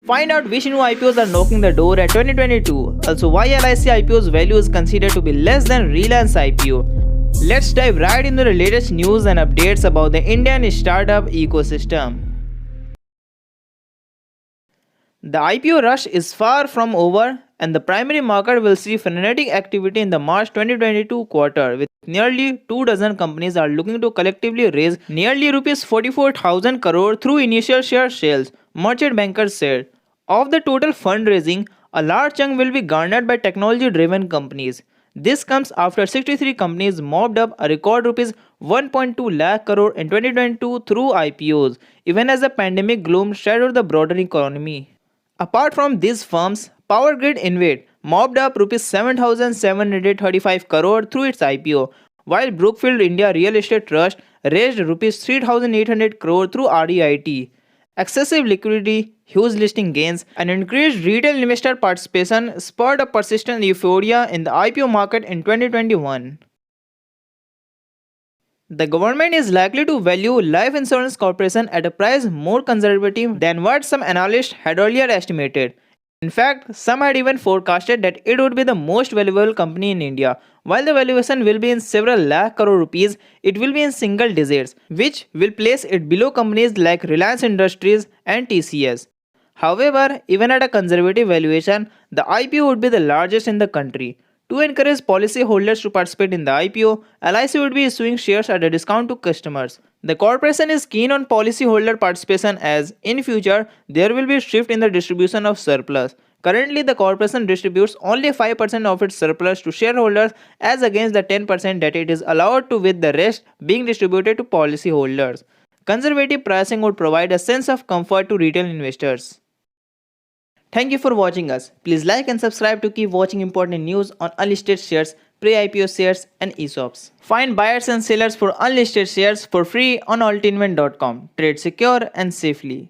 Find out which new IPOs are knocking the door at 2022. Also, why LIC IPO's value is considered to be less than Reliance IPO. Let's dive right into the latest news and updates about the Indian startup ecosystem. The IPO rush is far from over, and the primary market will see frenetic activity in the March 2022 quarter, with nearly 2 dozen companies are looking to collectively raise nearly rupees 44,000 crore through initial share sales, merchant bankers said. Of the total fundraising, a large chunk will be garnered by technology-driven companies. This comes after 63 companies mopped up a record rupees 1.2 lakh crore in 2022 through IPOs, even as the pandemic gloom shadowed the broader economy. Apart from these firms, Power Grid Invade mopped up rupees 7,735 crore through its IPO, while Brookfield India Real Estate Trust raised rupees 3,800 crore through REIT. Excessive liquidity, huge listing gains, and increased retail investor participation spurred a persistent euphoria in the IPO market in 2021. The government is likely to value Life Insurance Corporation at a price more conservative than what some analysts had earlier estimated. In fact, some had even forecasted that it would be the most valuable company in India. While the valuation will be in several lakh crore rupees, it will be in single digits, which will place it below companies like Reliance Industries and TCS. However, even at a conservative valuation, the IPO would be the largest in the country. To encourage policyholders to participate in the IPO, LIC would be issuing shares at a discount to customers. The corporation is keen on policyholder participation as, in future, there will be a shift in the distribution of surplus. Currently, the corporation distributes only 5% of its surplus to shareholders as against the 10% that it is allowed to, with the rest being distributed to policyholders. Conservative pricing would provide a sense of comfort to retail investors. Thank you for watching us. Please like and subscribe to keep watching important news on unlisted shares, pre-IPO shares and ESOPs. Find buyers and sellers for unlisted shares for free on altinvent.com. Trade secure and safely.